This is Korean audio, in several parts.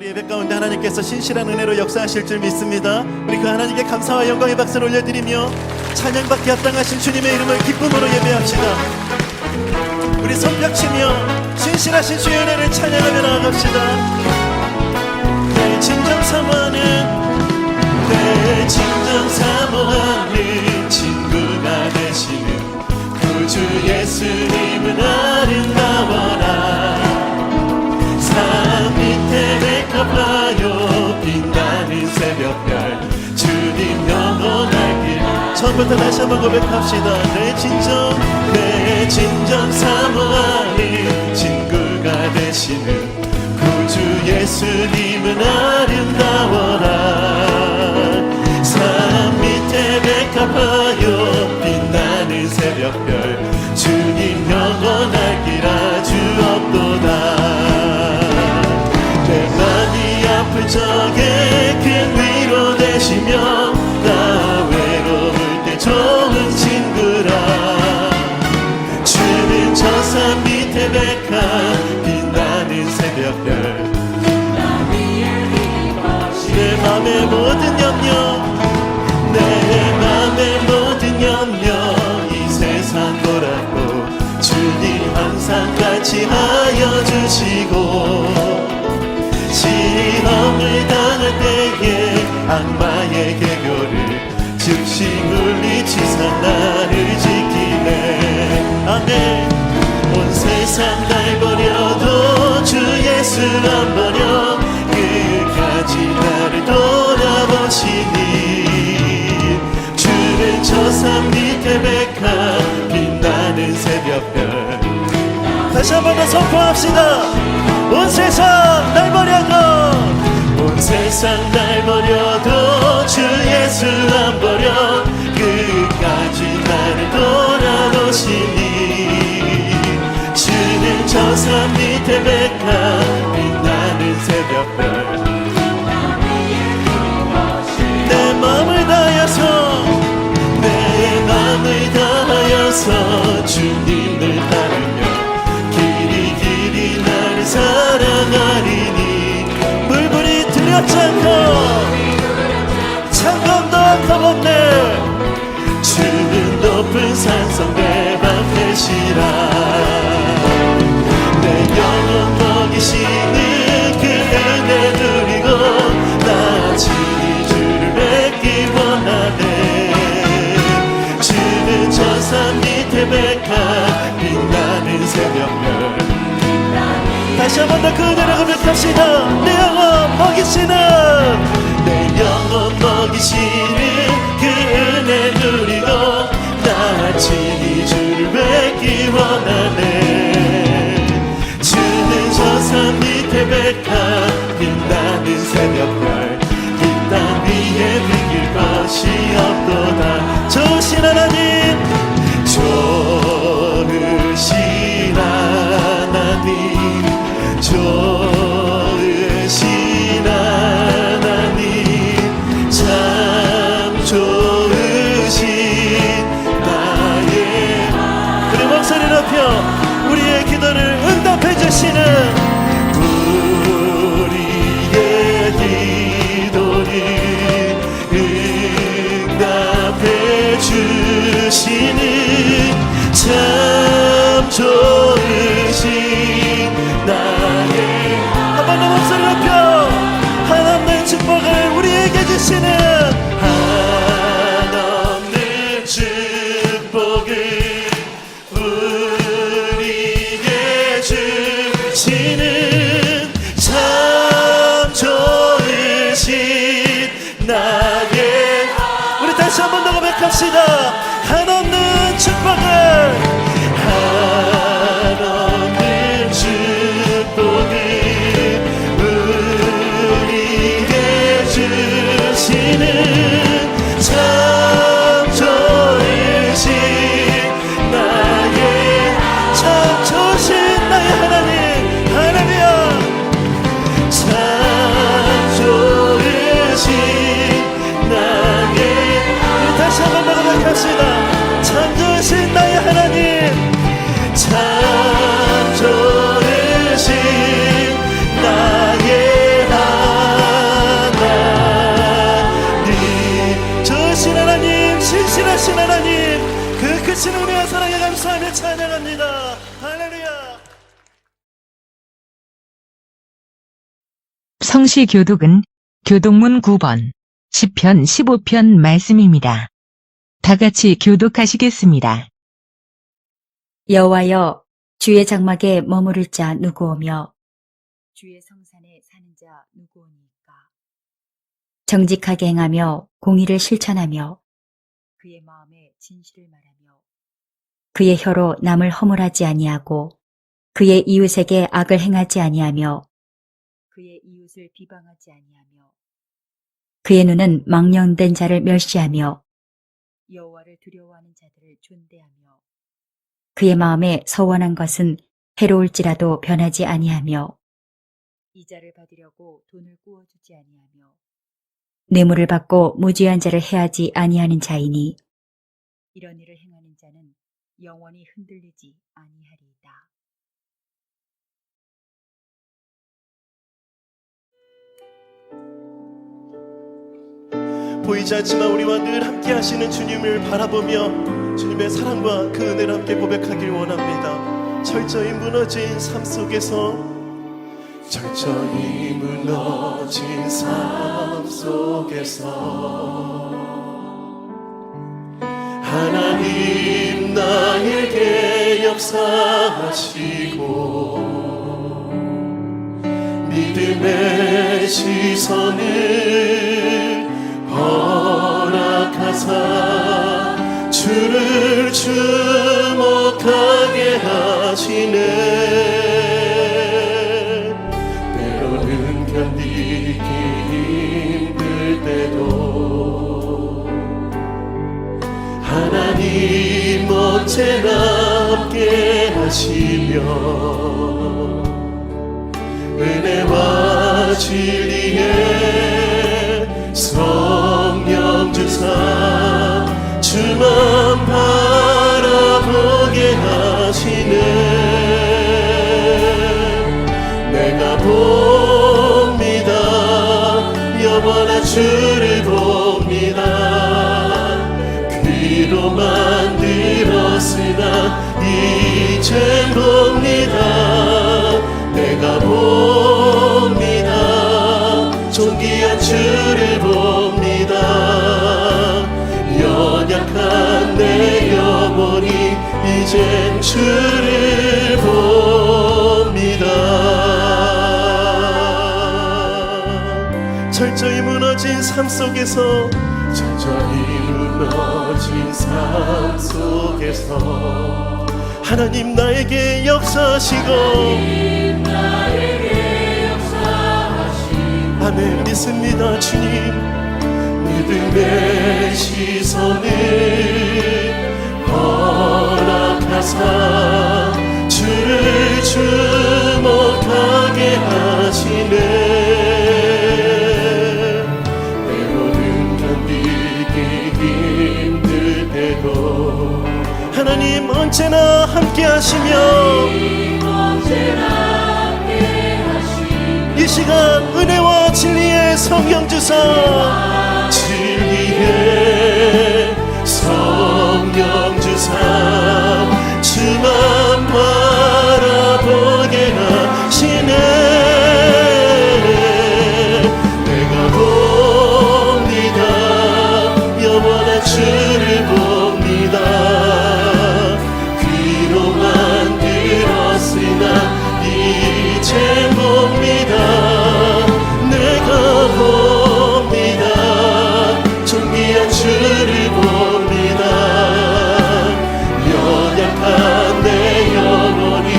우리 예배 가운데 하나님께서 신실한 은혜로 역사하실 줄 믿습니다. 우리 그 하나님께 감사와 영광의 박수를 올려드리며 찬양받기 합당하신 주님의 이름을 기쁨으로 예배합시다. 우리 손뼉치며 신실하신 주의 은혜를 찬양하며 나아갑시다. 내 진정 사모하는 친구가 되시는 구주 예수님은 아름다워라. 산 밑에 백합하여 빛나는 새벽별 주님 영원할 길. 처음부터 다시 한번 고백합시다. 내 진정 사모하는 친구가 되시는 구주 예수님은 아름다워라. 산 밑에 백합하여 빛나는 새벽별 주님 영원할 길 아주 없도다. 내 맘이 아플 적에 큰 위로 되시며 나 외로울 때 좋은 친구라. 주는 저 산 밑에 백합 빛나는 새벽별 내 맘의 모든 염려 이 세상 돌았고 주님 항상 같이 하여 주시고 시험을 당할 때에 악마의 개교를 즉시 물리치사 나를 지키네. 아멘. 온 세상 날 버려도 주 예수 안 버려 끝까지 나를 돌아보시니 주는 저 산 밑에 백합 빛나는 새벽별. 다시 한 번 더 선포합시다. 온 세상 날 버려도 온 세상 날 버려도 주 예수 안 버려 끝까지 나를 돌아보시니 주는 저 산 밑에 백합 빛나는 새벽별. 내 맘을 다하여서 주님을 따르며 길이 나를 사랑하리니 물불이 두렵지 않고 창검도 안 커봤네. 주는 높은 산성 내 맘 되시라. 내 영혼 먹이시는 그 은혜 누리고 나 친히 주를 뵙기 원하네. 주는 저 산 밑에 백합 빛나는 새벽별. 다시 한 번 더 그 은혜를 고백합시다. 내 영혼 먹이시는 그 은혜 누리고 나 친히 주를 뵙기 원하네. 주는 저 산 밑에 백합 빛나는 새벽별 이 땅 위에 비길 것이 없도다. 좋으신 하나님 좋으신 하나님 좋으신 하나님 참 좋으신 나의. 우리 목소리 높여 우리의 기도를 응답해 주시는 우리의 기도를 응답해 주시는 참 좋으신 나의. 한 번 더 목소리 높여 한없는 축복을 우리에게 주시는 한없는 축복을 우리에게 주시는 기뻐하며 찬양합니다. 할렐루야. 성시 교독은 교독문 9번, 시편 15편 말씀입니다. 다 같이 교독하시겠습니다. 여호와여, 주의 장막에 머무를 자 누구오며 주의 성산에 사는 자 누구오니까. 정직하게 행하며 공의를 실천하며 그의 마음에 진실을 말하며 그의 혀로 남을 허물하지 아니하고 그의 이웃에게 악을 행하지 아니하며 그의 이웃을 비방하지 아니하며 그의 눈은 망령된 자를 멸시하며 여호와를 두려워하는 자들을 존대하며 그의 마음에 서원한 것은 해로울지라도 변하지 아니하며 이자를 받으려고 돈을 꾸어주지 아니하며 뇌물을 받고 무죄한 자를 해하지 아니하는 자이니 이런 일을 행하는 자는 영원히 흔들리지 아니하리이다. 보이지 않지만 우리와 늘 함께 하시는 주님을 바라보며 주님의 사랑과 그 은혜를 함께 고백하길 원합니다. 철저히 무너진 삶 속에서, 철저히 무너진 삶 속에서 하나님 나에게 역사하시고 믿음의 시선을 허락하사 주를 주목하게 하시네. 때로는 견디기 힘들 때도 하나님 언제나 함께 하시며 은혜와 진리에 성령 주사 주만 바라보게 하시네. 내가 봅니다. 영원한 주를 봅니다. 귀로만 들었으나 이젠 봅니다. 내가 봅니다. 존귀한 주를 봅니다. 연약한 내 영혼이 이젠 주를 봅니다. 철저히 무너진 삶 속에서, 철저히 무너진 삶 속에서 하나님 나에게 역사하시고, 아멘. 믿습니다. 주님 믿음의 시선을 허락하사 주를 주목하게 하시네. 때로는 견디기 힘들 때도 하나님 언제나 함께 하시며 이 시간 은혜와 진리의 성령 주사, 진리의 성령 주사 주만 바라보게 하시네. 내가 봅니다. 영원한 주를 봅니다. 귀로만 들었으나 이제 봅니다. 내가 봅니다. 존귀한 주를 봅니다. 연약한 내 영혼이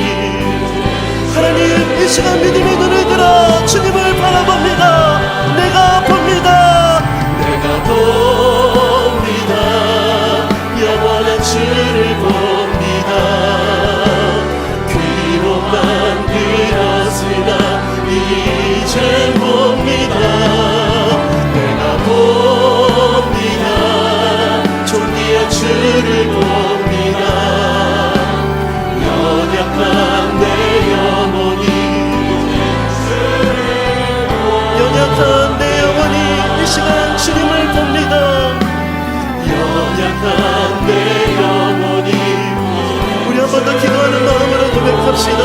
하나님 이 시간 믿음의 눈을 들어 주님을 바라봅니다. 내가 봅니다. 내가 봅니다. 영원한 주를 봅니다. 귀로만 들었으나 이젠 봅니다. 내가 봅니다. 존귀한 주를 봅니다. 연약한 내 영혼이 번 더 기도하는 마음으로 고백합시다.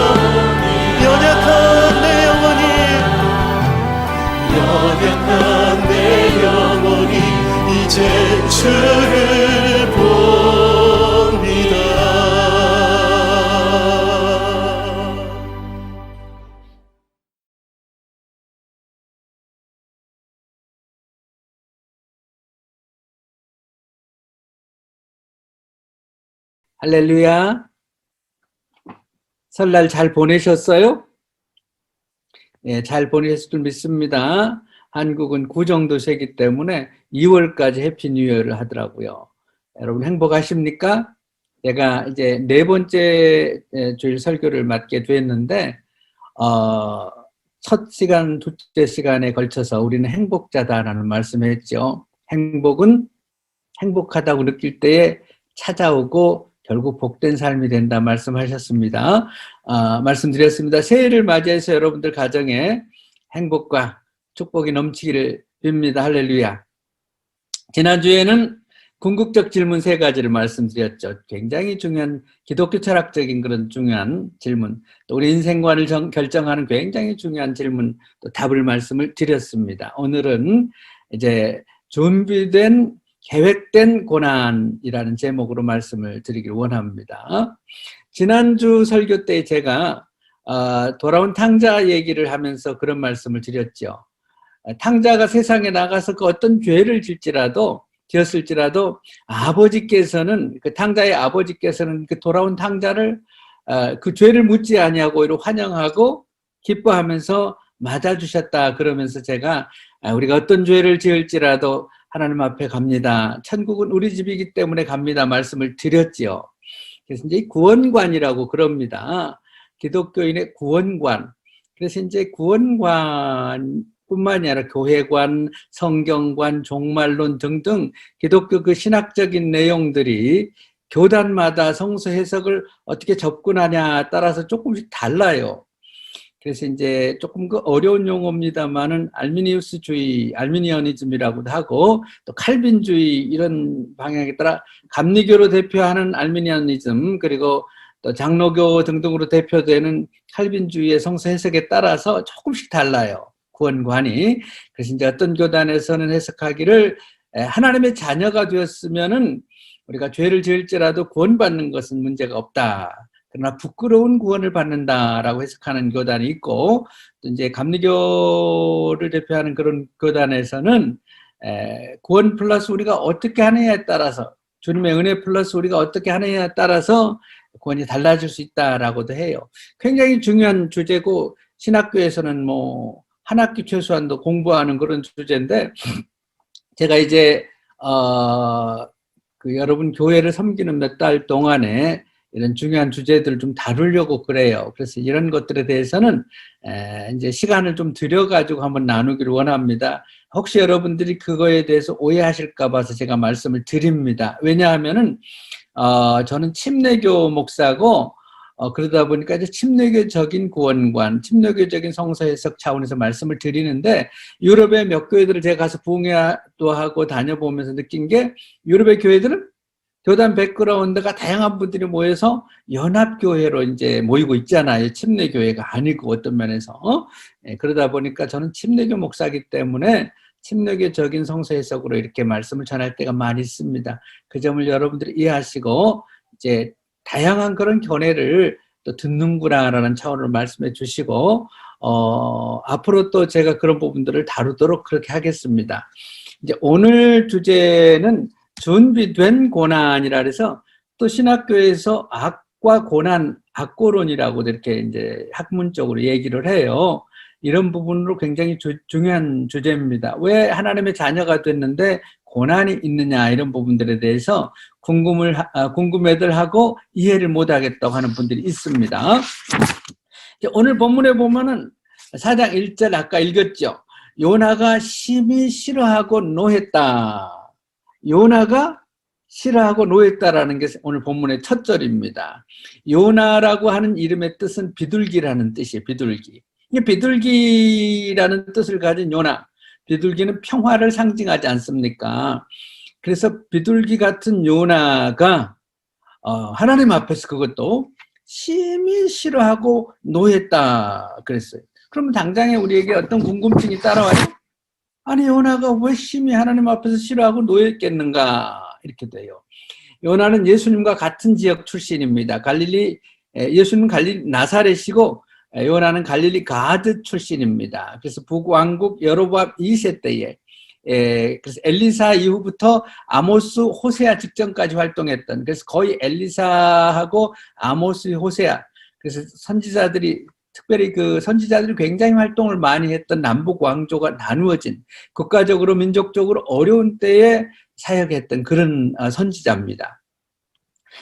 연약한 내 영혼이, 연약한 내 영혼이 이제 주를 봅니다. 할렐루야. 설날 잘 보내셨어요? 예, 잘 보내셨을 줄 믿습니다. 한국은 구정도세기 때문에 2월까지 해피 뉴 이어를 하더라고요. 여러분 행복하십니까? 제가 이제 4번째 주일 설교를 맡게 됐는데, 첫 시간, 둘째 시간에 걸쳐서 우리는 행복자다라는 말씀을 했죠. 행복은 행복하다고 느낄 때에 찾아오고 결국 복된 삶이 된다 말씀하셨습니다. 말씀드렸습니다. 새해를 맞이해서 여러분들 가정에 행복과 축복이 넘치기를 빕니다. 할렐루야. 지난주에는 궁극적 질문 3가지를 말씀드렸죠. 굉장히 중요한 기독교 철학적인 그런 중요한 질문, 또 우리 인생관을 결정하는 굉장히 중요한 질문, 또 답을 말씀을 드렸습니다. 오늘은 이제 준비된 계획된 고난이라는 제목으로 말씀을 드리기를 원합니다. 지난주 설교 때 제가 돌아온 탕자 얘기를 하면서 그런 말씀을 드렸죠. 탕자가 세상에 나가서 그 어떤 죄를 지었을지라도 아버지께서는, 그 탕자의 아버지께서는 그 돌아온 탕자를 그 죄를 묻지 아니하고 오히려 환영하고 기뻐하면서 맞아주셨다 그러면서 제가 우리가 어떤 죄를 지을지라도 하나님 앞에 갑니다. 천국은 우리 집이기 때문에 갑니다. 말씀을 드렸지요. 그래서 이제 구원관이라고 그럽니다. 기독교인의 구원관. 그래서 이제 구원관뿐만이 아니라 교회관, 성경관, 종말론 등등 기독교 그 신학적인 내용들이 교단마다 성서 해석을 어떻게 접근하냐 따라서 조금씩 달라요. 그래서 이제 조금 그 어려운 용어입니다만은 알미니우스주의, 알미니언이즘이라고도 하고 또 칼빈주의 이런 방향에 따라 감리교로 대표하는 알미니언이즘, 그리고 또 장로교 등등으로 대표되는 칼빈주의의 성서 해석에 따라서 조금씩 달라요. 구원관이. 그래서 이제 어떤 교단에서는 해석하기를 하나님의 자녀가 되었으면은 우리가 죄를 지을지라도 구원받는 것은 문제가 없다. 그러나 부끄러운 구원을 받는다라고 해석하는 교단이 있고, 또 이제 감리교를 대표하는 그런 교단에서는 구원 플러스 우리가 어떻게 하느냐에 따라서, 주님의 은혜 플러스 우리가 어떻게 하느냐에 따라서 구원이 달라질 수 있다라고도 해요. 굉장히 중요한 주제고 신학교에서는 뭐 한 학기 최소한도 공부하는 그런 주제인데, 제가 이제 그 여러분 교회를 섬기는 몇 달 동안에 이런 중요한 주제들을 좀 다루려고 그래요. 그래서 이런 것들에 대해서는 이제 시간을 좀 들여가지고 한번 나누기를 원합니다. 혹시 여러분들이 그거에 대해서 오해하실까 봐서 제가 말씀을 드립니다. 왜냐하면은 저는 침례교 목사고 그러다 보니까 이제 침례교적인 구원관, 침례교적인 성서 해석 차원에서 말씀을 드리는데, 유럽의 몇 교회들을 제가 가서 부흥회도 하고 다녀보면서 느낀 게, 유럽의 교회들은 교단 백그라운드가 다양한 분들이 모여서 연합교회로 이제 모이고 있잖아요. 침례교회가 아니고 어떤 면에서. 그러다 보니까 저는 침례교 목사이기 때문에 침례교적인 성서 해석으로 이렇게 말씀을 전할 때가 많이 있습니다. 그 점을 여러분들이 이해하시고 이제 다양한 그런 견해를 또 듣는구나라는 차원으로 말씀해 주시고, 앞으로 또 제가 그런 부분들을 다루도록 그렇게 하겠습니다. 이제 오늘 주제는 준비된 고난이라 해서, 또 신학교에서 악과 고난, 악고론이라고 이렇게 이제 학문적으로 얘기를 해요. 이런 부분으로 굉장히 중요한 주제입니다. 왜 하나님의 자녀가 됐는데 고난이 있느냐, 이런 부분들에 대해서 궁금해들 하고 이해를 못하겠다고 하는 분들이 있습니다. 오늘 본문에 보면은 4장 1절 아까 읽었죠. 요나가 심히 싫어하고 노했다. 요나가 싫어하고 노했다라는 게 오늘 본문의 첫 절입니다. 요나라고 하는 이름의 뜻은 비둘기라는 뜻이에요. 비둘기. 이 비둘기라는 뜻을 가진 요나. 비둘기는 평화를 상징하지 않습니까? 그래서 비둘기 같은 요나가 하나님 앞에서 그것도 심히 싫어하고 노했다 그랬어요. 그러면 당장에 우리에게 어떤 궁금증이 따라와요? 아니 요나가 왜 심히 하나님 앞에서 싫어하고 노했겠는가 이렇게 돼요. 요나는 예수님과 같은 지역 출신입니다. 예수님은 갈릴리 나사렛이고 요나는 갈릴리 가드 출신입니다. 그래서 북왕국 여로보암 2세 때에 그래서 엘리사 이후부터 아모스 호세아 직전까지 활동했던, 그래서 거의 엘리사하고 아모스 호세아, 그래서 선지자들이 특별히 그 선지자들이 굉장히 활동을 많이 했던 남북 왕조가 나누어진, 국가적으로 민족적으로 어려운 때에 사역했던 그런 선지자입니다.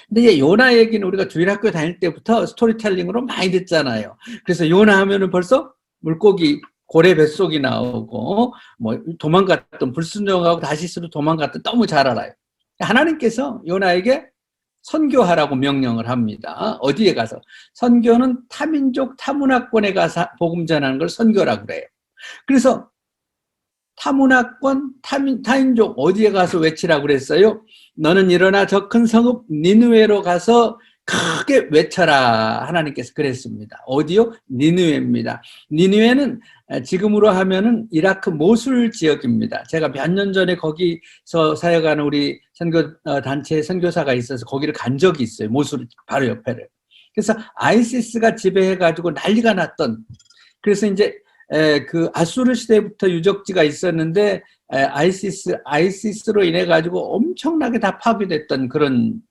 근데 이제 요나 얘기는 우리가 주일학교 다닐 때부터 스토리텔링으로 많이 듣잖아요. 그래서 요나 하면은 벌써 물고기 고래 뱃속이 나오고 뭐 도망갔던, 불순종하고 다시스로 도망갔던, 너무 잘 알아요. 하나님께서 요나에게 선교하라고 명령을 합니다. 어디에 가서? 선교는 타민족 타문화권에 가서 복음 전하는 걸 선교라고 그래요. 그래서 타문화권, 타인족 어디에 가서 외치라고 그랬어요? 너는 일어나 저 큰 성읍 니느웨로 가서 크게 외쳐라. 하나님께서 그랬습니다. 어디요? 니느웨입니다. 니느웨는 지금으로 하면은 이라크 모술 지역입니다. 제가 몇 년 전에 거기서 사역하는 우리 단체 선교사가 있어서 거기를 간 적이 있어요. 모술 바로 옆에를. 그래서 아이시스가 지배해가지고 난리가 났던, 그래서 이제 그 아수르 시대부터 유적지가 있었는데 아이시스로 인해 가지고 엄청나게 다 파괴됐던 그런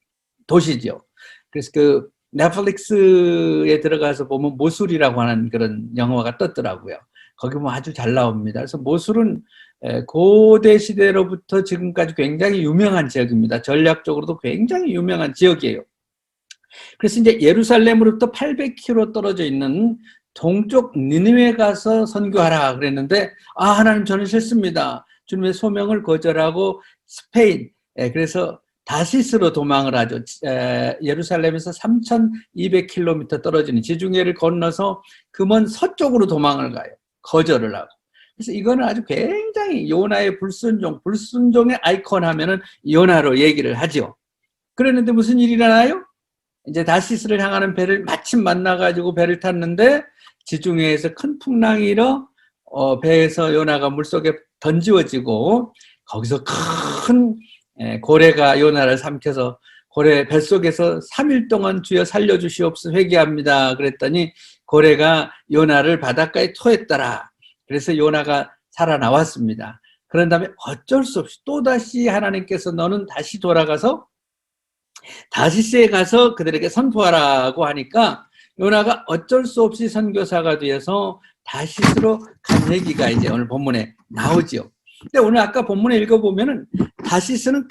도시죠. 그래서 그 넷플릭스에 들어가서 보면 모술이라고 하는 그런 영화가 떴더라고요. 거기 보면 아주 잘 나옵니다. 그래서 모술은 고대 시대로부터 지금까지 굉장히 유명한 지역입니다. 전략적으로도 굉장히 유명한 지역이에요. 그래서 이제 예루살렘으로부터 800km 떨어져 있는 동쪽 니느웨 가서 선교하라 그랬는데, 하나님 저는 싫습니다. 주님의 소명을 거절하고 스페인, 그래서 다시스로 도망을 하죠. 예루살렘에서 3,200km 떨어지는 지중해를 건너서 그 먼 서쪽으로 도망을 가요. 거절을 하고. 그래서 이거는 아주 굉장히 요나의 불순종의 아이콘 하면은 요나로 얘기를 하죠. 그랬는데 무슨 일이 일어나요? 이제 다시스를 향하는 배를 마침 만나가지고 배를 탔는데 지중해에서 큰 풍랑이 일어 배에서 요나가 물속에 던지워지고, 거기서 큰 고래가 요나를 삼켜서 고래 뱃속에서 3일 동안 주여 살려주시옵소서 회개합니다. 그랬더니 고래가 요나를 바닷가에 토했더라. 그래서 요나가 살아나왔습니다. 그런 다음에 어쩔 수 없이 또다시 하나님께서 너는 다시 돌아가서 다시스에 가서 그들에게 선포하라고 하니까 요나가 어쩔 수 없이 선교사가 되어서 다시스로 간 얘기가 이제 오늘 본문에 나오죠. 근데 오늘 아까 본문에 읽어보면은 다시스는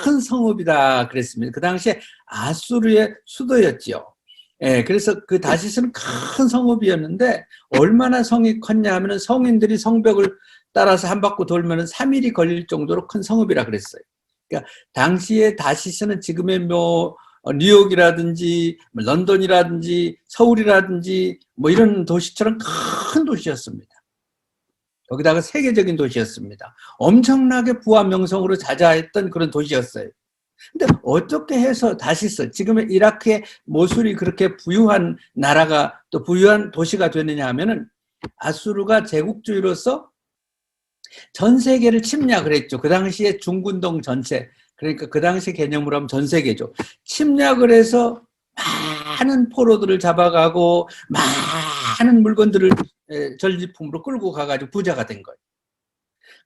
큰 성읍이다 그랬습니다. 그 당시에 아수르의 수도였죠. 그래서 그 다시스는 큰 성읍이었는데 얼마나 성이 컸냐 하면은 성인들이 성벽을 따라서 한 바퀴 돌면은 3일이 걸릴 정도로 큰 성읍이라 그랬어요. 그러니까 당시에 다시스는 지금의 뭐 뉴욕이라든지 런던이라든지 서울이라든지 뭐 이런 도시처럼 큰 도시였습니다. 거기다가 세계적인 도시였습니다. 엄청나게 부와 명성으로 자자했던 그런 도시였어요. 근데 어떻게 해서 다시스, 지금의 이라크의 모술이 그렇게 부유한 나라가 또 부유한 도시가 되느냐 하면은 아수르가 제국주의로서 전 세계를 침략을 했죠. 그 당시에 중군동 전체, 그러니까 그 당시 개념으로 하면 전 세계죠. 침략을 해서 많은 포로들을 잡아가고 많은 물건들을 전리품으로 끌고 가가지고 부자가 된 거예요.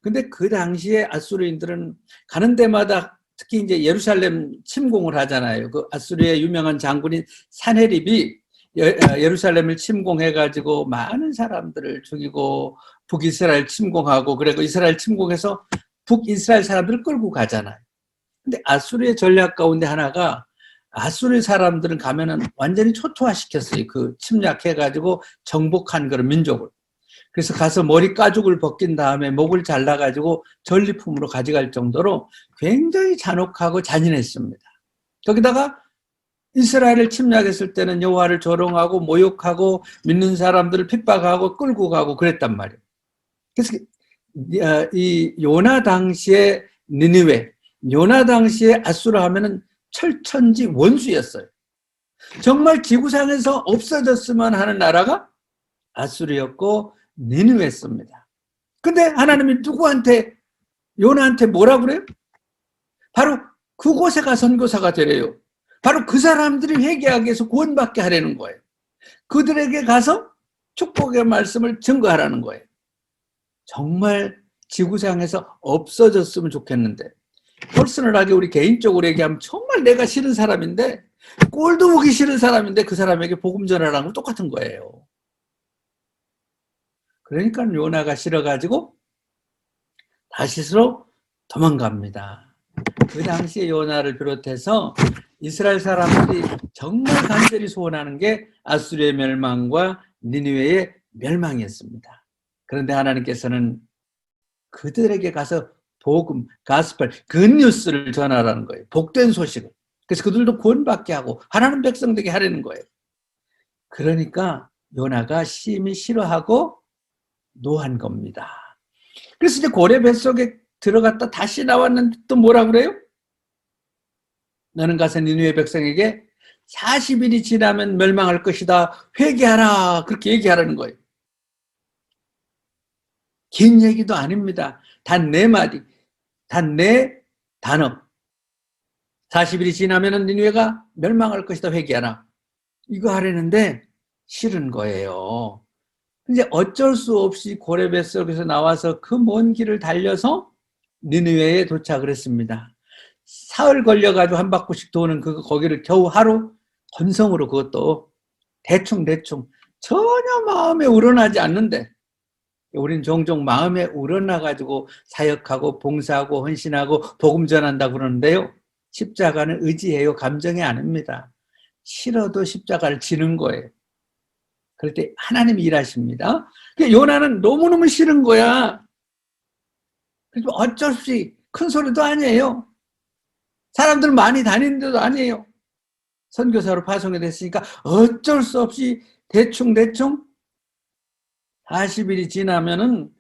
근데 그 당시에 아수르인들은 가는 데마다 특히 이제 예루살렘 침공을 하잖아요. 그 아수르의 유명한 장군인 사네립이 예루살렘을 침공해가지고 많은 사람들을 죽이고 북이스라엘 침공하고, 그리고 이스라엘 침공해서 북이스라엘 사람들을 끌고 가잖아요. 근데 아수르의 전략 가운데 하나가, 아수르 사람들은 가면은 완전히 초토화시켰어요. 그 침략해가지고 정복한 그런 민족을. 그래서 가서 머리 가죽을 벗긴 다음에 목을 잘라가지고 전리품으로 가져갈 정도로 굉장히 잔혹하고 잔인했습니다. 거기다가 이스라엘을 침략했을 때는 여호와를 조롱하고 모욕하고 믿는 사람들을 핍박하고 끌고 가고 그랬단 말이에요. 그래서 이 요나 당시에 니느웨, 요나 당시에 아수르 하면은 철천지 원수였어요. 정말 지구상에서 없어졌으면 하는 나라가 아수르였고 니느웨였습니다. 근데 하나님이 누구한테, 요나한테 뭐라 그래요? 바로 그곳에 가 선교사가 되래요. 바로 그 사람들이 회개하기 위해서 구원받게 하려는 거예요. 그들에게 가서 축복의 말씀을 증거하라는 거예요. 정말 지구상에서 없어졌으면 좋겠는데, 퍼스널하게 우리 개인적으로 얘기하면 정말 내가 싫은 사람인데, 꼴도 보기 싫은 사람인데 그 사람에게 복음 전하라는 건 똑같은 거예요. 그러니까 요나가 싫어가지고 다시스로 도망갑니다. 그 당시에 요나를 비롯해서 이스라엘 사람들이 정말 간절히 소원하는 게 아수르의 멸망과 니느웨의 멸망이었습니다. 그런데 하나님께서는 그들에게 가서 복음, 가스펠, 굿뉴스를 전하라는 거예요. 복된 소식을. 그래서 그들도 구원받게 하고 하나님 백성 되게 하려는 거예요. 그러니까 요나가 심히 싫어하고 노한 겁니다. 그래서 이제 고래 뱃속에 들어갔다 다시 나왔는데 또 뭐라 그래요? 너는 가서 니느웨 백성에게 40일이 지나면 멸망할 것이다. 회개하라. 그렇게 얘기하라는 거예요. 긴 얘기도 아닙니다. 단 4마디, 단 4단어. 40일이 지나면 니느웨가 멸망할 것이다. 회개하라. 이거 하려는데 싫은 거예요. 이제 어쩔 수 없이 고래 뱃속에서 나와서 그 먼 길을 달려서 니느웨에 도착을 했습니다. 사흘 걸려가지고 한 바퀴씩 도는 거기를 겨우 하루 건성으로, 그것도 대충 전혀 마음에 우러나지 않는데, 우린 종종 마음에 우러나가지고 사역하고 봉사하고 헌신하고 복음 전한다고 그러는데요. 십자가는 의지예요. 감정이 아닙니다. 싫어도 십자가를 지는 거예요. 그럴 때 하나님이 일하십니다. 요나는 너무너무 싫은 거야. 그래서 어쩔 수 없이, 큰 소리도 아니에요. 사람들 많이 다니는 데도 아니에요. 선교사로 파송이 됐으니까 어쩔 수 없이 대충 40일이 지나면은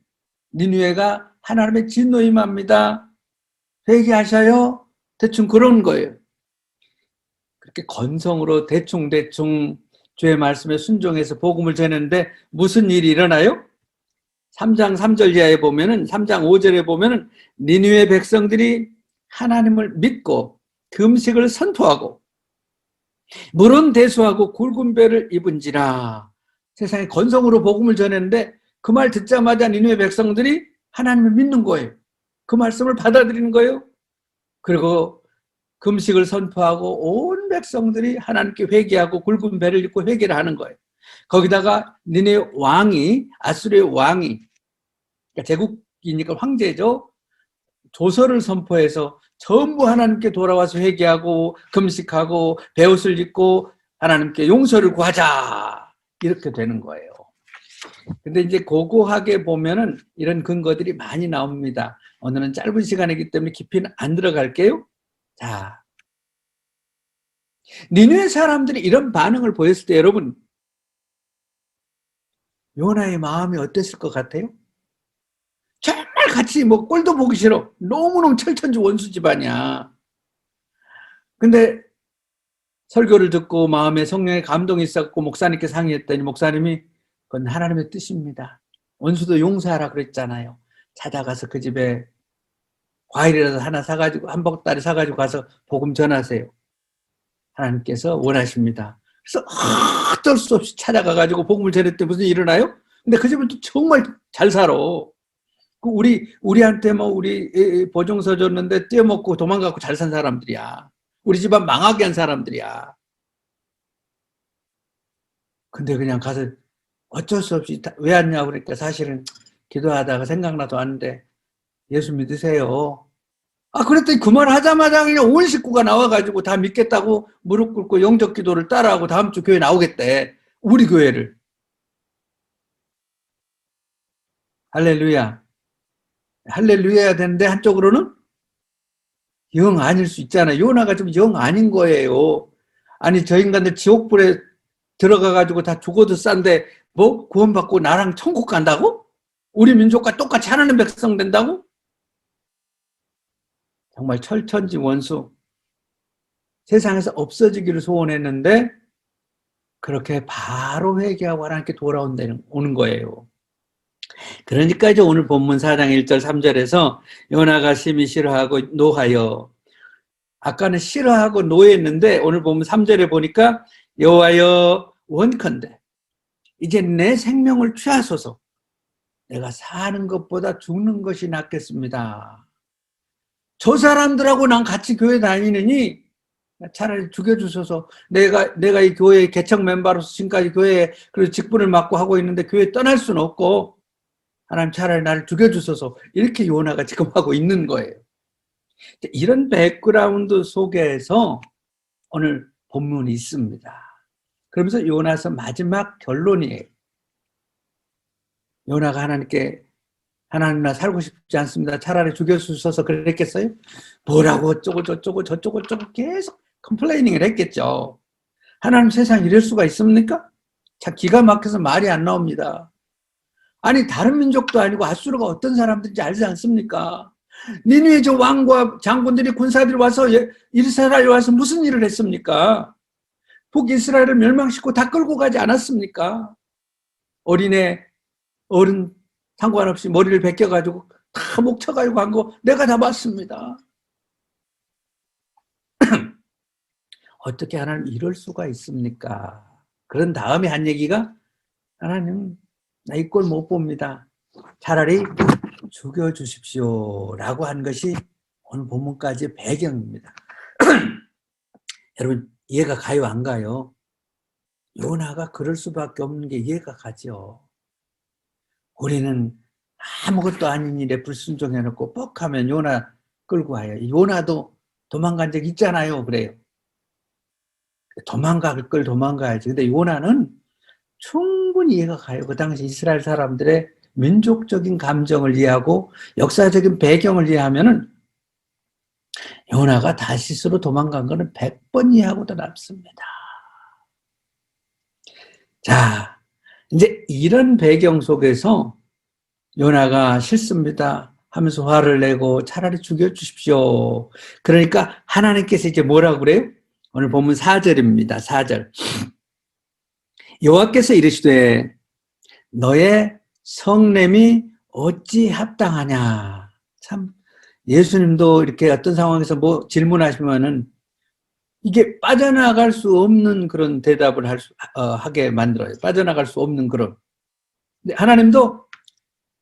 니느웨가 하나님의 진노 임합니다. 회개하셔요. 대충 그런 거예요. 그렇게 건성으로 대충 주의 말씀에 순종해서 복음을 전했는데 무슨 일이 일어나요? 3장 3절 이하에 보면은, 3장 5절에 보면은 니느웨 백성들이 하나님을 믿고 금식을 선포하고 물은 대수하고 굵은 배를 입은지라. 세상에 건성으로 복음을 전했는데 그 말 듣자마자 니느웨 백성들이 하나님을 믿는 거예요. 그 말씀을 받아들이는 거예요. 그리고 금식을 선포하고 온 백성들이 하나님께 회개하고 굵은 배를 입고 회개를 하는 거예요. 거기다가 니느웨 왕이, 아수르의 왕이, 그러니까 제국이니까 황제죠. 조서를 선포해서 전부 하나님께 돌아와서 회개하고 금식하고 베옷을 입고 하나님께 용서를 구하자. 이렇게 되는 거예요. 근데 이제 고고하게 보면은 이런 근거들이 많이 나옵니다. 오늘은 짧은 시간이기 때문에 깊이는 안 들어갈게요. 자, 니느웨 사람들이 이런 반응을 보였을 때 여러분, 요나의 마음이 어땠을 것 같아요? 정말 같이 꼴도 보기 싫어. 너무너무 철천지 원수 집안이야. 근데 설교를 듣고 마음에 성령의 감동이 있었고 목사님께 상의했더니 목사님이 그건 하나님의 뜻입니다. 원수도 용서하라 그랬잖아요. 찾아가서 그 집에 과일이라도 하나 사가지고, 한 보따리 사가지고 가서 복음 전하세요. 하나님께서 원하십니다. 그래서 어쩔 수 없이 찾아가가지고 복음을 전했더니 무슨 일이 일어나요? 근데 그 집은 또 정말 잘 살아. 우리한테 우리 보증서 줬는데 떼어먹고 도망가고 잘 산 사람들이야. 우리 집안 망하게 한 사람들이야. 근데 그냥 가서 어쩔 수 없이 왜 왔냐고 그러니까 사실은 기도하다가 생각나도 왔는데 예수 믿으세요. 그랬더니 그 말 하자마자 그냥 온 식구가 나와가지고 다 믿겠다고 무릎 꿇고 영적 기도를 따라하고 다음 주 교회 나오겠대. 우리 교회를. 할렐루야. 할렐루야야 되는데 한쪽으로는 영 아닐 수 있잖아요. 요나가 좀 영 아닌 거예요. 아니 저 인간들 지옥불에 들어가가지고 다 죽어도 싼데 구원받고 나랑 천국 간다고? 우리 민족과 똑같이 하나님 백성 된다고? 정말 철천지 원수. 세상에서 없어지기를 소원했는데 그렇게 바로 회개하고 하나님께 오는 거예요. 그러니까 이제 오늘 본문 4장 1절 3절에서 요나가 심히 싫어하고 노하여, 아까는 싫어하고 노했는데 오늘 보면 3절에 보니까 여호와여 원컨대 이제 내 생명을 취하소서, 내가 사는 것보다 죽는 것이 낫겠습니다. 저 사람들하고 난 같이 교회 다니느니 차라리 죽여주셔서, 내가 이 교회의 개척 멤버로서 지금까지 교회에 그래서 직분을 맡고 하고 있는데 교회 떠날 수는 없고, 하나님 차라리 나를 죽여주셔서, 이렇게 요나가 지금 하고 있는 거예요. 이런 백그라운드 속에서 오늘 본문이 있습니다. 그러면서 요나서 마지막 결론이에요. 요나가 하나님께, 하나님 나 살고 싶지 않습니다, 차라리 죽여주셔서 그랬겠어요? 뭐라고 어쩌고 저쩌고 저쩌고 저쩌고 계속 컴플레이닝을 했겠죠. 하나님 세상 이럴 수가 있습니까? 참 기가 막혀서 말이 안 나옵니다. 아니 다른 민족도 아니고 아수르가 어떤 사람들인지 알지 않습니까? 니느웨 저 왕과 장군들이 군사들이 와서 이스라엘에 와서 무슨 일을 했습니까? 북이스라엘을 멸망시키고 다 끌고 가지 않았습니까? 어린애 어른 상관없이 머리를 벗겨가지고 다 목 쳐가지고 한 거 내가 다 봤습니다. 어떻게 하나님 이럴 수가 있습니까? 그런 다음에 한 얘기가, 하나님 나 이 꼴 못 봅니다, 차라리 죽여주십시오 라고 한 것이 오늘 본문까지 배경입니다. 여러분 이해가 가요 안 가요? 요나가 그럴 수밖에 없는 게 이해가 가죠. 우리는 아무것도 아닌 일에 불순종해놓고 뻑하면 요나 끌고 와요. 요나도 도망간 적 있잖아요. 그래요. 도망갈 걸 도망가야지. 근데 요나는 충분히 이해가 가요. 그 당시 이스라엘 사람들의 민족적인 감정을 이해하고 역사적인 배경을 이해하면은 요나가 다시스로 도망간 거는 100번 이해하고도 남습니다. 자, 이제 이런 배경 속에서 요나가 싫습니다 하면서 화를 내고 차라리 죽여주십시오. 그러니까 하나님께서 이제 뭐라고 그래요? 오늘 본문 4절입니다. 4절. 여호와께서 이르시되 너의 성냄이 어찌 합당하냐. 참 예수님도 이렇게 어떤 상황에서 뭐 질문하시면은 이게 빠져나갈 수 없는 그런 대답을 하게 만들어요. 빠져나갈 수 없는 그런. 근데 하나님도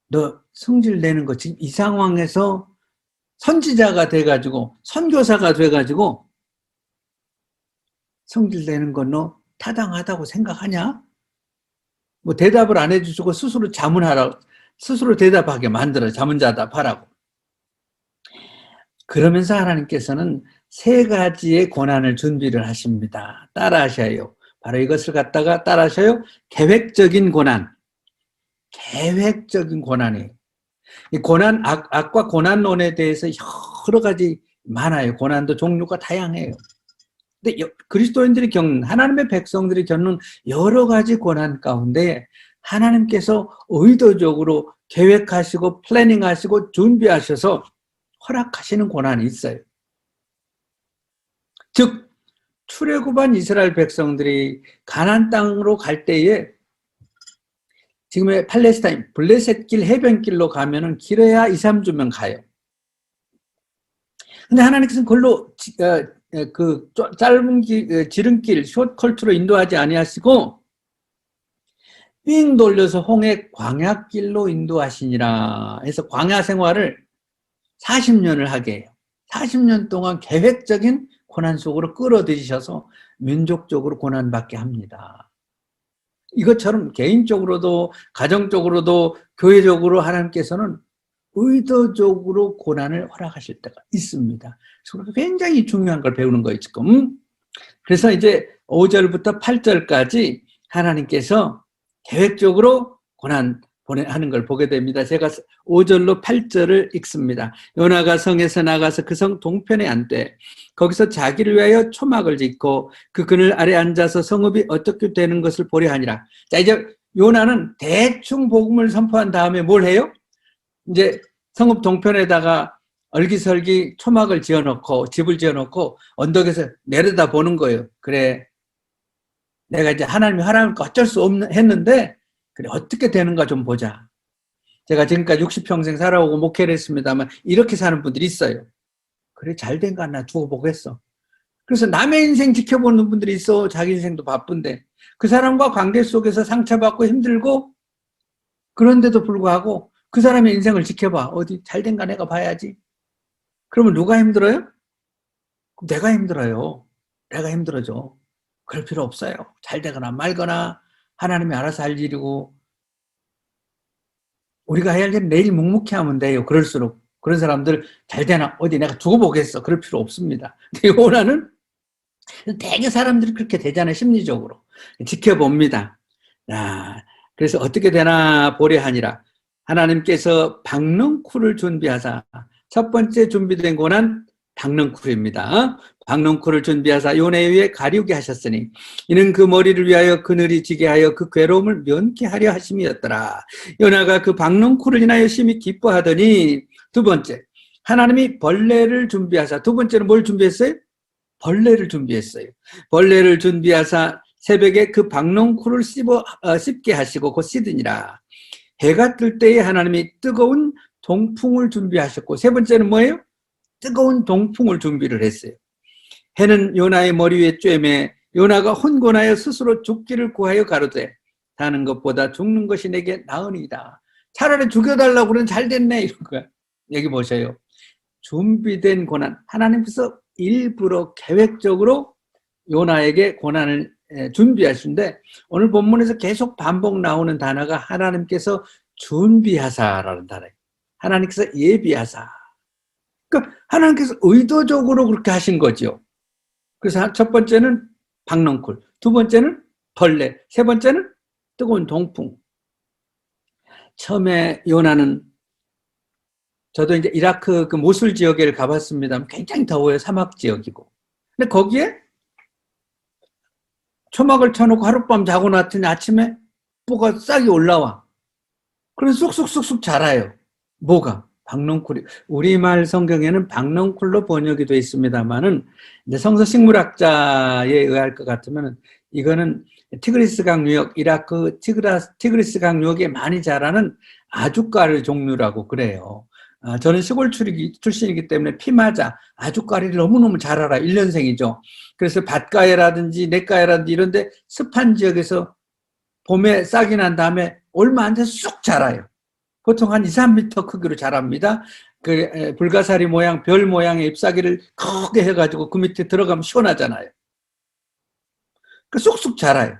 너 성질 내는 거, 지금 이 상황에서 선지자가 돼가지고 선교사가 돼가지고 성질 내는 건 너 타당하다고 생각하냐? 뭐 대답을 안 해주시고 스스로 자문하라고, 스스로 대답하게 만들어, 자문자답하라고. 그러면서 하나님께서는 3가지의 고난을 준비를 하십니다. 따라하셔요. 바로 이것을 갖다가 따라하셔요. 계획적인 고난. 계획적인 고난이에요. 이 고난, 악과 고난론에 대해서 여러 가지 많아요. 고난도 종류가 다양해요. 근데 그리스도인들이 겪는, 하나님의 백성들이 겪는 여러 가지 고난 가운데 하나님께서 의도적으로 계획하시고 플래닝하시고 준비하셔서 허락하시는 고난이 있어요. 즉 출애굽한 이스라엘 백성들이 가나안 땅으로 갈 때에 지금의 팔레스타인 블레셋길 해변길로 가면은 길어야 2-3주면 가요. 근데 하나님께서는 그걸로 그 짧은 지름길 숏컬트로 인도하지 아니하시고 삥 돌려서 홍해 광야길로 인도하시니라 해서 광야 생활을 40년을 하게 해요. 40년 동안 계획적인 고난 속으로 끌어들이셔서 민족적으로 고난받게 합니다. 이것처럼 개인적으로도 가정적으로도 교회적으로 하나님께서는 의도적으로 고난을 허락하실 때가 있습니다. 그래서 굉장히 중요한 걸 배우는 거예요, 지금. 그래서 이제 5절부터 8절까지 하나님께서 계획적으로 고난 하는 걸 보게 됩니다. 제가 5절로 8절을 읽습니다. 요나가 성에서 나가서 그 성 동편에 앉되 거기서 자기를 위하여 초막을 짓고 그 그늘 아래 앉아서 성읍이 어떻게 되는 것을 보려 하니라. 자, 이제 요나는 대충 복음을 선포한 다음에 뭘 해요? 이제 성읍 동편에다가 얼기설기 초막을 지어놓고 집을 지어놓고 언덕에서 내려다 보는 거예요. 그래, 내가 이제 하나님이 하라니까 어쩔 수 없는 했는데 그래 어떻게 되는가 좀 보자. 제가 지금까지 60평생 살아오고 목회를 했습니다만 이렇게 사는 분들이 있어요. 그래 잘 된가 나 두고 보겠어. 그래서 남의 인생 지켜보는 분들이 있어. 자기 인생도 바쁜데 그 사람과 관계 속에서 상처받고 힘들고 그런데도 불구하고 그 사람의 인생을 지켜봐. 어디 잘 된가 내가 봐야지. 그러면 누가 힘들어요? 내가 힘들어요. 내가 힘들어져. 그럴 필요 없어요. 잘 되거나 말거나 하나님이 알아서 할 일이고 우리가 해야 할 일은 내일 묵묵히 하면 돼요. 그럴수록 그런 사람들 잘 되나 어디 내가 두고 보겠어. 그럴 필요 없습니다. 근데 요나는 되게 사람들이 그렇게 되잖아요. 심리적으로. 지켜봅니다. 그래서 어떻게 되나 보려 하니라. 하나님께서 박넝쿨을 준비하사 첫 번째 준비된 고난 박넝쿨입니다. 박넝쿨을 준비하사 요나에 의해 가리우게 하셨으니 이는 그 머리를 위하여 그늘이 지게 하여 그 괴로움을 면케하려 하심이었더라. 요나가 그 박넝쿨을 인하여 심히 기뻐하더니 두 번째 하나님이 벌레를 준비하사 두 번째는 뭘 준비했어요? 벌레를 준비했어요. 벌레를 준비하사 새벽에 그 박넝쿨을 씹게 하시고 곧 씻으니라. 해가 뜰 때에 하나님이 뜨거운 동풍을 준비하셨고 세 번째는 뭐예요? 뜨거운 동풍을 준비를 했어요. 해는 요나의 머리 위에 쬐매 요나가 혼곤하여 스스로 죽기를 구하여 가로되 사는 것보다 죽는 것이 내게 나으니이다. 차라리 죽여달라고 그러면 잘 됐네 이런 거야. 여기 보세요. 준비된 고난 하나님께서 일부러 계획적으로 요나에게 고난을 준비하신데 오늘 본문에서 계속 반복 나오는 단어가 하나님께서 준비하사라는 단어예요. 하나님께서 예비하사. 그러니까 하나님께서 의도적으로 그렇게 하신 거죠. 그래서 첫 번째는 박넝쿨, 두 번째는 벌레, 세 번째는 뜨거운 동풍. 처음에 요나는 저도 이제 이라크 그 모술 지역에 가봤습니다. 굉장히 더워요. 사막 지역이고. 근데 거기에 초막을 쳐놓고 하룻밤 자고 났더니 아침에 뭐가 싹이 올라와. 그래서 쑥쑥쑥쑥 자라요. 뭐가? 박넝쿨이. 우리말 성경에는 박넝쿨로 번역이 되어 있습니다만은 이제 성서 식물학자에 의할 것 같으면 이거는 티그리스강 유역, 이라크 티그리스강 유역에 많이 자라는 아주가리 종류라고 그래요. 저는 시골 출신이기 때문에 피마자, 아주가리를 너무너무 잘 알아요. 1년생이죠. 그래서 밭가에라든지 냇가에라든지 이런데 습한 지역에서 봄에 싹이 난 다음에 얼마 안 돼서 쑥 자라요. 보통 한 2, 3m 크기로 자랍니다. 그 불가사리 모양, 별 모양의 잎사귀를 크게 해가지고 그 밑에 들어가면 시원하잖아요. 그 쑥쑥 자라요.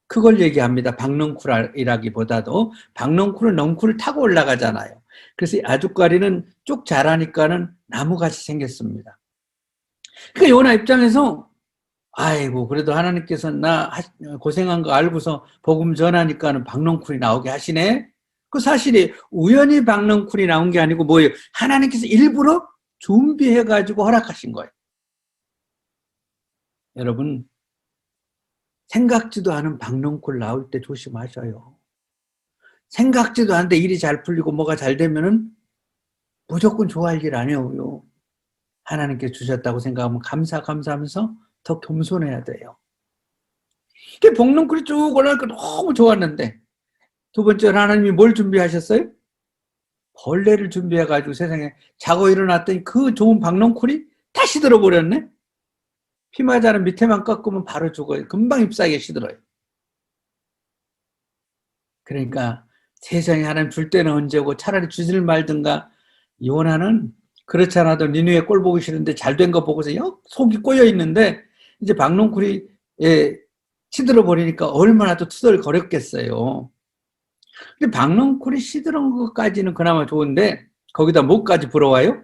그걸 얘기합니다. 박넝쿨이라기보다도 박넝쿨은 넝쿨을 타고 올라가잖아요. 그래서 아주가리는 쭉 자라니까는 나무같이 생겼습니다. 그러니까 요나 입장에서 아이고 그래도 하나님께서 나 고생한 거 알고서 복음 전하니까는 박넝쿨이 나오게 하시네. 그 사실이 우연히 박넝쿨이 나온 게 아니고 뭐예요? 하나님께서 일부러 준비해가지고 허락하신 거예요. 여러분 생각지도 않은 박넝쿨 나올 때 조심하셔요. 생각지도 않는데 일이 잘 풀리고 뭐가 잘 되면은 무조건 좋아할 일 아니에요. 하나님께 주셨다고 생각하면 감사하면서 더 겸손해야 돼요. 그 박넝쿨이 쭉 올라가니까 너무 좋았는데 두 번째로 하나님이 뭘 준비하셨어요? 벌레를 준비해가지고 세상에 자고 일어났더니 그 좋은 박넝쿨이 다 시들어버렸네? 피마자는 밑에만 꺾으면 바로 죽어요. 금방 잎사귀에 시들어요. 그러니까 세상에 하나님 줄 때는 언제 오고 차라리 주질 말든가. 요나는 그렇지 않아도 니누에 꼴 보기 싫은데 잘 된 거 보고서 속이 꼬여 있는데 이제 박넝쿨이 시들어 버리니까 얼마나 또 투덜거렸겠어요. 근데 박넝쿨이 시들은 것까지는 그나마 좋은데 거기다 뭐까지 불어와요?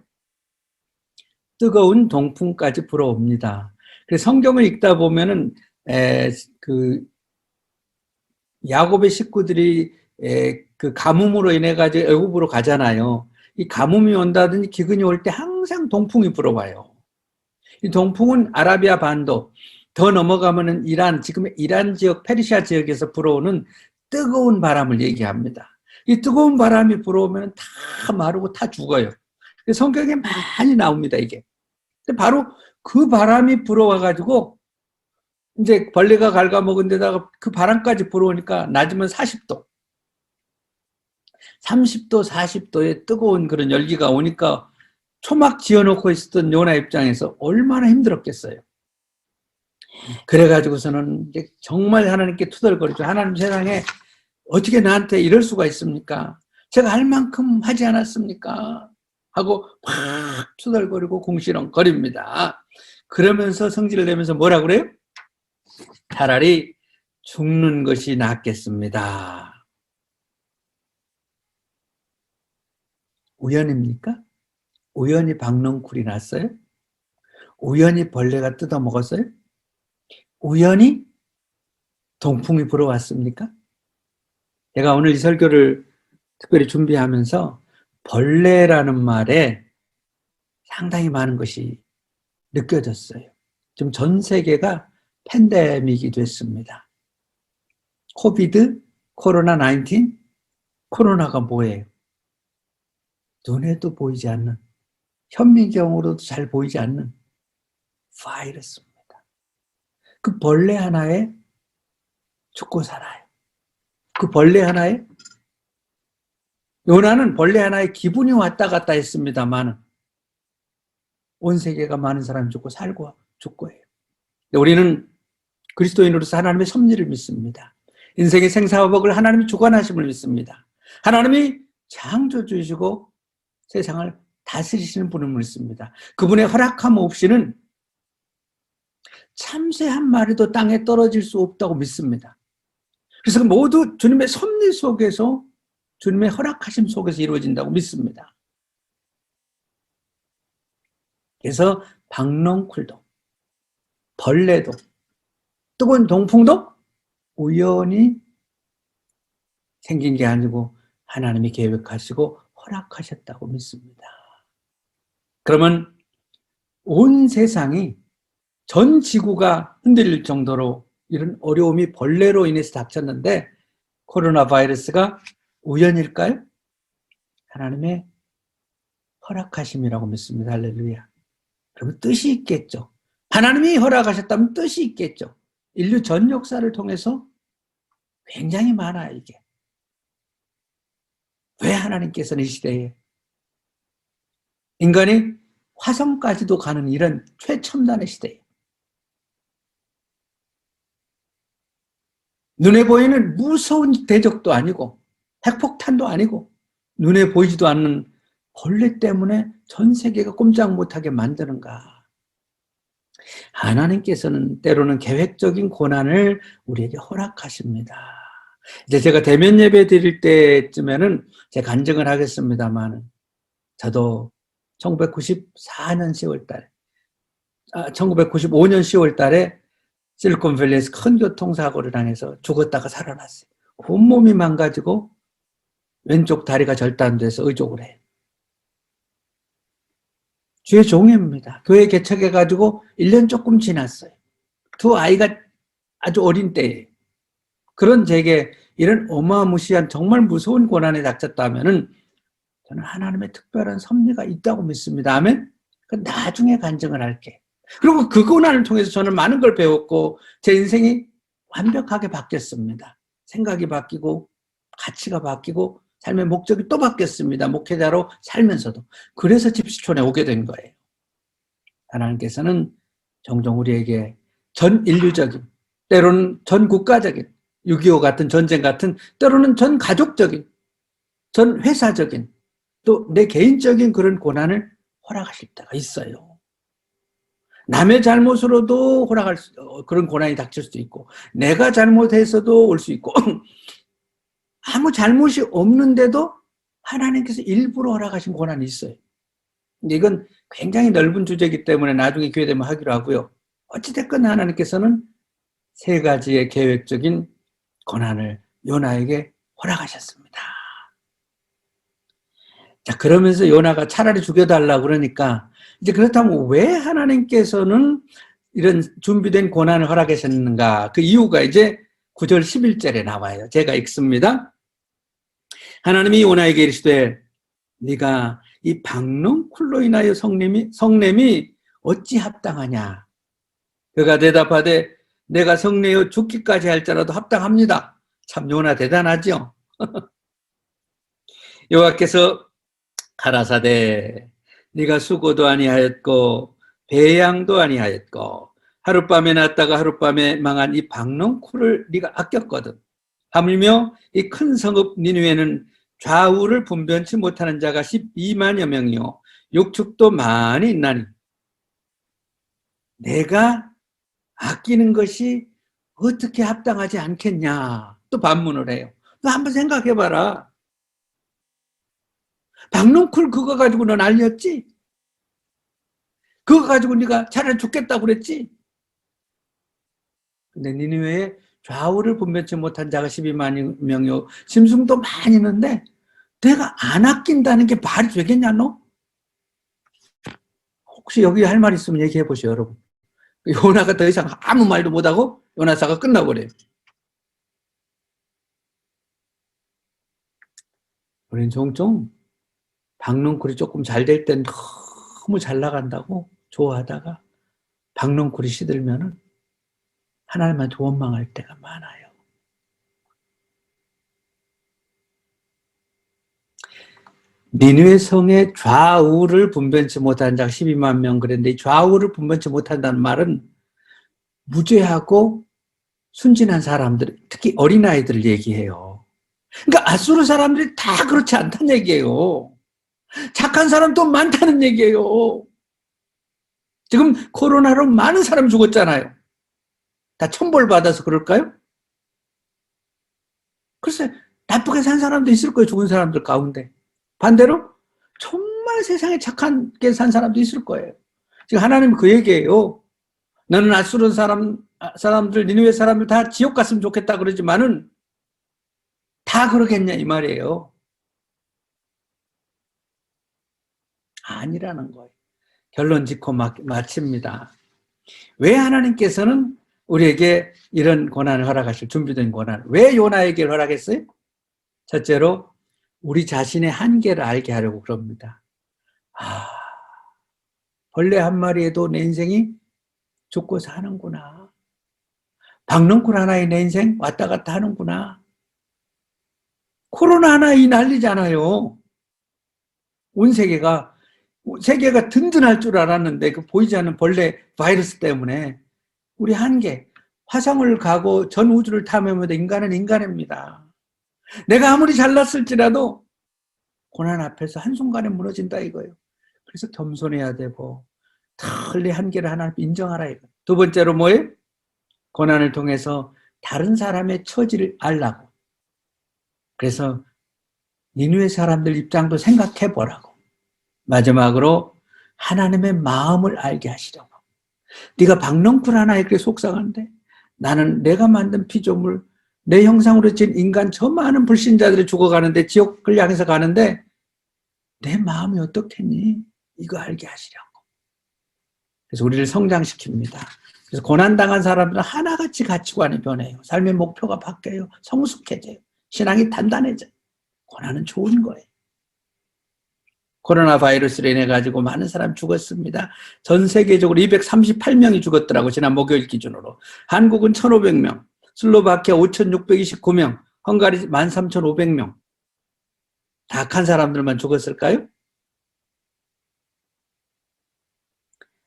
뜨거운 동풍까지 불어옵니다. 그래서 성경을 읽다 보면은 그 야곱의 식구들이 그 가뭄으로 인해 가지고 애굽으로 가잖아요. 이 가뭄이 온다든지 기근이 올 때 항상 동풍이 불어와요. 이 동풍은 아라비아 반도 더 넘어가면은 지금의 이란 지역, 페르시아 지역에서 불어오는 뜨거운 바람을 얘기합니다. 이 뜨거운 바람이 불어오면 다 마르고 다 죽어요. 성경에 많이 나옵니다, 이게. 바로 그 바람이 불어와가지고 이제 벌레가 갉아먹은 데다가 그 바람까지 불어오니까 낮으면 40도, 30도, 40도의 뜨거운 그런 열기가 오니까 초막 지어놓고 있었던 요나 입장에서 얼마나 힘들었겠어요. 그래가지고서는 이제 정말 하나님께 투덜거리죠. 하나님, 세상에 어떻게 나한테 이럴 수가 있습니까? 제가 할 만큼 하지 않았습니까? 하고 막 투덜거리고 궁시렁거립니다. 그러면서 성질을 내면서 뭐라 그래요? 차라리 죽는 것이 낫겠습니다. 우연입니까? 우연히 박넝쿨이 났어요? 우연히 벌레가 뜯어먹었어요? 우연히 동풍이 불어왔습니까? 제가 오늘 이 설교를 특별히 준비하면서 벌레라는 말에 상당히 많은 것이 느껴졌어요. 지금 전 세계가 팬데믹이 됐습니다. 코로나 19? 코로나가 뭐예요? 눈에도 보이지 않는, 현미경으로도 잘 보이지 않는 바이러스입니다. 그 벌레 하나에 죽고 살아요. 그 벌레 하나에, 요나는 벌레 하나에 기분이 왔다 갔다 했습니다만 온 세계가 많은 사람이 죽고 살고 죽고 해요. 우리는 그리스도인으로서 하나님의 섭리를 믿습니다. 인생의 생사화복을 하나님이 주관하심을 믿습니다. 하나님이 창조주이시고 세상을 다스리시는 분을 믿습니다. 그분의 허락함 없이는 참새 한 마리도 땅에 떨어질 수 없다고 믿습니다. 그래서 모두 주님의 섭리 속에서, 주님의 허락하심 속에서 이루어진다고 믿습니다. 그래서 박넝쿨도, 벌레도, 뜨거운 동풍도 우연히 생긴 게 아니고 하나님이 계획하시고 허락하셨다고 믿습니다. 그러면 온 세상이, 전 지구가 흔들릴 정도로 이런 어려움이 벌레로 인해서 닥쳤는데 코로나 바이러스가 우연일까요? 하나님의 허락하심이라고 믿습니다. 할렐루야. 그러면 뜻이 있겠죠. 하나님이 허락하셨다면 뜻이 있겠죠. 인류 전 역사를 통해서 굉장히 많아요, 이게. 왜 하나님께서는 이 시대에 인간이 화성까지도 가는 이런 최첨단의 시대에 눈에 보이는 무서운 대적도 아니고 핵폭탄도 아니고 눈에 보이지도 않는 벌레 때문에 전 세계가 꼼짝 못하게 만드는가? 하나님께서는 때로는 계획적인 고난을 우리에게 허락하십니다. 이제 제가 대면 예배 드릴 때쯤에는 제가 간증을 하겠습니다만, 저도 1994년 10월 달에, 1995년 10월 달에 실리콘밸리에서 큰 교통사고를 당해서 죽었다가 살아났어요. 온몸이 망가지고 왼쪽 다리가 절단돼서 의족을 해요. 주의 종입니다. 교회 개척해가지고 1년 조금 지났어요. 두 아이가 아주 어린 때에 그런 제게 이런 어마무시한 정말 무서운 고난에 닥쳤다면은 저는 하나님의 특별한 섭리가 있다고 믿습니다. 아멘? 그 나중에 간증을 할게. 그리고 그 고난을 통해서 저는 많은 걸 배웠고 제 인생이 완벽하게 바뀌었습니다. 생각이 바뀌고 가치가 바뀌고 삶의 목적이 또 바뀌었습니다. 목회자로 살면서도. 그래서 집시촌에 오게 된 거예요. 하나님께서는 종종 우리에게 전 인류적인, 때로는 전 국가적인, 6.25 같은 전쟁 같은, 때로는 전 가족적인, 전 회사적인, 또 내 개인적인 그런 고난을 허락하실 때가 있어요. 남의 잘못으로도 그런 고난이 닥칠 수도 있고, 내가 잘못해서도 올 수 있고, 아무 잘못이 없는데도 하나님께서 일부러 허락하신 고난이 있어요. 근데 이건 굉장히 넓은 주제이기 때문에 나중에 기회 되면 하기로 하고요. 어찌됐건 하나님께서는 세 가지의 계획적인 고난을 요나에게 허락하셨습니다. 자, 그러면서 요나가 차라리 죽여달라고 그러니까, 이제 그렇다면 왜 하나님께서는 이런 준비된 고난을 허락하셨는가? 그 이유가 이제 9절 11절에 나와요. 제가 읽습니다. 하나님이 요나에게 이르시되 네가 이 박넝쿨로 인하여 성냄이 어찌 합당하냐? 그가 대답하되 내가 성내어 죽기까지 할지라도 합당합니다. 참 요나 대단하죠. 여호와께서 가라사대 네가 수고도 아니하였고 배양도 아니하였고 하룻밤에 났다가 하룻밤에 망한 이 박농쿨을 네가 아꼈거든. 하물며 이 큰 성읍 니느웨는 좌우를 분변치 못하는 자가 12만여 명이요 육축도 많이 있나니 내가 아끼는 것이 어떻게 합당하지 않겠냐 또 반문을 해요. 너 한번 생각해봐라. 박농쿨 그거 가지고 너 난리였지? 그거 가지고 네가 차라리 죽겠다고 그랬지? 근데 니느웨에 좌우를 분별치 못한 자가 12만 명이요 짐승도 많이 있는데 내가 안 아낀다는 게 말이 되겠냐 너? 혹시 여기 할 말 있으면 얘기해 보세요 여러분. 요나가 더 이상 아무 말도 못하고 요나사가 끝나버려요. 우리는 종종 박농쿨이 조금 잘 될 땐 너무 잘 나간다고 좋아하다가 박농쿨이 시들면은 하나님한테 원망할 때가 많아요. 니느웨 성의 좌우를 분변치 못한 자가 12만 명 그랬는데 이 좌우를 분변치 못한다는 말은 무죄하고 순진한 사람들, 특히 어린아이들을 얘기해요. 그러니까 아수르 사람들이 다 그렇지 않다는 얘기예요. 착한 사람도 많다는 얘기예요. 지금 코로나로 많은 사람 죽었잖아요. 다 천벌 받아서 그럴까요? 글쎄 나쁘게 산 사람도 있을 거예요. 죽은 사람들 가운데. 반대로 정말 세상에 착하게 산 사람도 있을 거예요. 지금 하나님은 그 얘기예요. 너는 아수르 사람들 니느웨 사람들 다 지옥 갔으면 좋겠다 그러지만은 다 그러겠냐 이 말이에요. 아니라는 거예요. 결론 짓고 마칩니다. 왜 하나님께서는 우리에게 이런 고난을 허락하실 준비된 고난 왜 요나에게 허락했어요? 첫째로 우리 자신의 한계를 알게 하려고 그럽니다. 벌레 한 마리에도 내 인생이 죽고 사는구나. 박농쿨 하나에 내 인생 왔다 갔다 하는구나. 코로나 하나 이 난리잖아요. 온 세계가 든든할 줄 알았는데 그 보이지 않는 벌레 바이러스 때문에 우리 한계, 화성을 가고 전 우주를 탐험해도 인간은 인간입니다. 내가 아무리 잘났을지라도 고난 앞에서 한순간에 무너진다 이거예요. 그래서 겸손해야 되고 털리 한계를 하나님 인정하라 이거. 두 번째로 뭐예요? 고난을 통해서 다른 사람의 처지를 알라고. 그래서 니느웨 사람들 입장도 생각해 보라고. 마지막으로 하나님의 마음을 알게 하시려고. 네가 박농쿨 하나에 그렇게 속상한데 나는 내가 만든 피조물 내 형상으로 지은 인간 저 많은 불신자들이 죽어가는데 지옥을 향해서 가는데 내 마음이 어떻겠니? 이거 알게 하시려고. 그래서 우리를 성장시킵니다. 그래서 고난당한 사람들은 하나같이 가치관이 변해요. 삶의 목표가 바뀌어요. 성숙해져요. 신앙이 단단해져요. 고난은 좋은 거예요. 코로나 바이러스로 인해 가지고 많은 사람이 죽었습니다. 전 세계적으로 238명이 죽었더라고 지난 목요일 기준으로. 한국은 1,500명, 슬로바키아 5,629명, 헝가리 13,500명. 다 악한 사람들만 죽었을까요?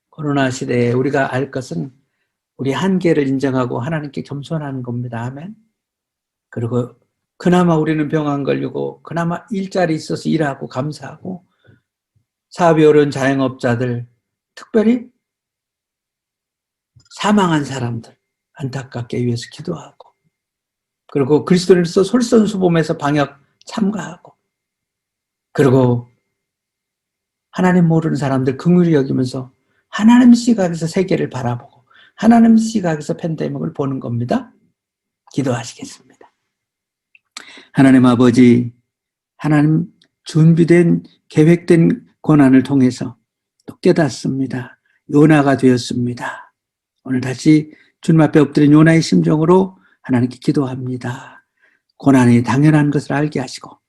코로나 시대에 우리가 알 것은 우리 한계를 인정하고 하나님께 겸손하는 겁니다. 아멘. 그리고 그나마 우리는 병 안 걸리고 그나마 일자리 있어서 일하고 감사하고 사업이 어려운 자영업자들 특별히 사망한 사람들 안타깝게 위해서 기도하고 그리고 그리스도인으로서 솔선수범해서 방역 참가하고 그리고 하나님 모르는 사람들 긍휼히 여기면서 하나님 시각에서 세계를 바라보고 하나님 시각에서 팬데믹을 보는 겁니다. 기도하시겠습니다. 하나님 아버지, 하나님 준비된 계획된 고난을 통해서 또 깨닫습니다. 요나가 되었습니다. 오늘 다시 주님 앞에 엎드린 요나의 심정으로 하나님께 기도합니다. 고난이 당연한 것을 알게 하시고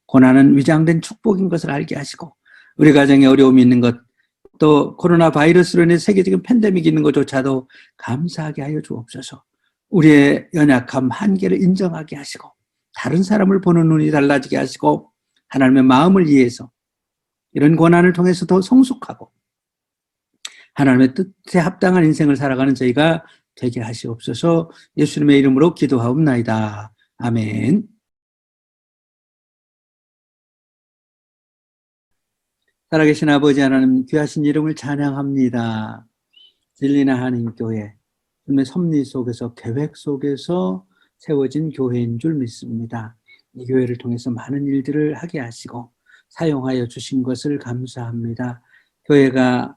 고난은 위장된 축복인 것을 알게 하시고 우리 가정에 어려움이 있는 것 또 코로나 바이러스로 인해 세계적인 팬데믹이 있는 것조차도 감사하게 하여 주옵소서. 우리의 연약함, 한계를 인정하게 하시고 다른 사람을 보는 눈이 달라지게 하시고 하나님의 마음을 이해해서 이런 고난을 통해서 더 성숙하고 하나님의 뜻에 합당한 인생을 살아가는 저희가 되게 하시옵소서. 예수님의 이름으로 기도하옵나이다. 아멘. 살아계신 아버지 하나님, 귀하신 이름을 찬양합니다. 진리나 한인교회, 주님의 섭리 속에서, 계획 속에서 세워진 교회인 줄 믿습니다. 이 교회를 통해서 많은 일들을 하게 하시고 사용하여 주신 것을 감사합니다. 교회가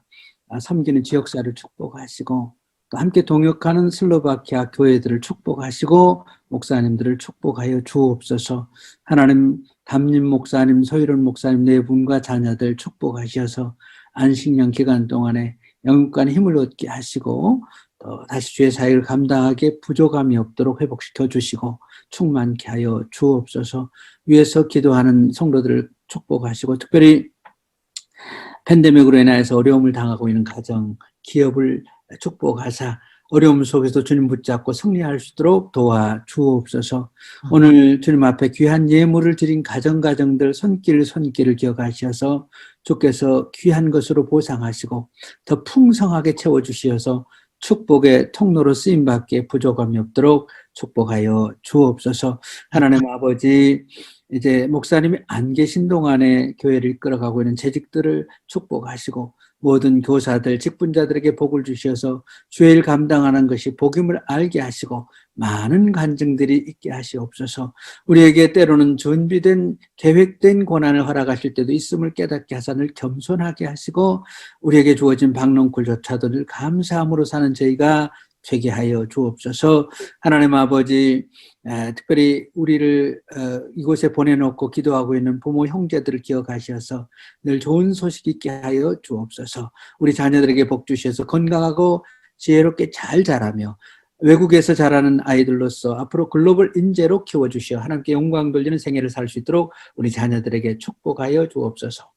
섬기는 지역사를 축복하시고 또 함께 동역하는 슬로바키아 교회들을 축복하시고 목사님들을 축복하여 주옵소서. 하나님, 담임 목사님, 서유론 목사님 네 분과 자녀들 축복하셔서 안식년 기간 동안에 영육간에 힘을 얻게 하시고 또 다시 주의 사역을 감당하게 부족함이 없도록 회복시켜 주시고 충만케 하여 주옵소서. 위에서 기도하는 성도들을 축복하시고 특별히 팬데믹으로 인해서 어려움을 당하고 있는 가정, 기업을 축복하사 어려움 속에서 주님 붙잡고 승리할 수 있도록 도와주옵소서. 오늘 주님 앞에 귀한 예물을 드린 가정들 손길을 기억하셔서 주께서 귀한 것으로 보상하시고 더 풍성하게 채워주시어서 축복의 통로로 쓰임받기에 부족함이 없도록 축복하여 주옵소서. 하나님 아버지, 이제 목사님이 안 계신 동안에 교회를 이끌어가고 있는 재직들을 축복하시고 모든 교사들, 직분자들에게 복을 주셔서 주의 일 감당하는 것이 복임을 알게 하시고 많은 간증들이 있게 하시옵소서. 우리에게 때로는 준비된 계획된 고난을 허락하실 때도 있음을 깨닫게 하사 늘 겸손하게 하시고 우리에게 주어진 박농쿨조차도 늘 감사함으로 사는 저희가 되게 하여 주옵소서. 하나님 아버지, 특별히 우리를 이곳에 보내놓고 기도하고 있는 부모 형제들을 기억하셔서 늘 좋은 소식 있게 하여 주옵소서. 우리 자녀들에게 복 주셔서 건강하고 지혜롭게 잘 자라며 외국에서 자라는 아이들로서 앞으로 글로벌 인재로 키워주시어 하나님께 영광 돌리는 생애를 살 수 있도록 우리 자녀들에게 축복하여 주옵소서.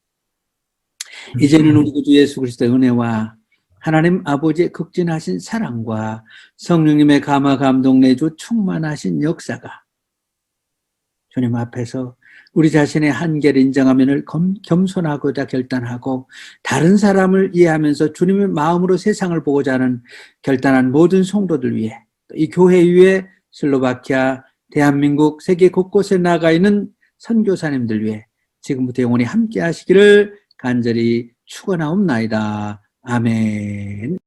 이제는 우리 구주 예수 그리스도의 은혜와 하나님 아버지의 극진하신 사랑과 성령님의 감화 감동 내주 충만하신 역사가 주님 앞에서 우리 자신의 한계를 인정하면을 겸손하고자 결단하고 다른 사람을 이해하면서 주님의 마음으로 세상을 보고자 하는 결단한 모든 성도들 위해 이 교회 위에 슬로바키아, 대한민국, 세계 곳곳에 나가 있는 선교사님들 위해 지금부터 영원히 함께 하시기를 간절히 축원하옵나이다. 아멘.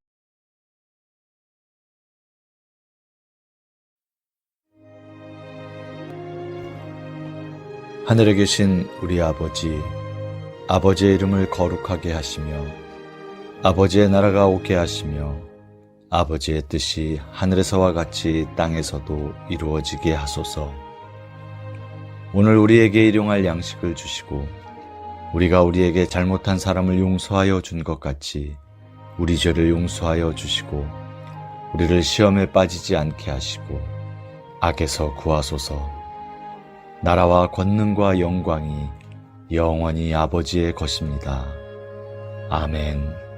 하늘에 계신 우리 아버지, 아버지의 이름을 거룩하게 하시며 아버지의 나라가 오게 하시며 아버지의 뜻이 하늘에서와 같이 땅에서도 이루어지게 하소서. 오늘 우리에게 일용할 양식을 주시고 우리가 우리에게 잘못한 사람을 용서하여 준 것 같이 우리 죄를 용서하여 주시고 우리를 시험에 빠지지 않게 하시고 악에서 구하소서. 나라와 권능과 영광이 영원히 아버지의 것입니다. 아멘.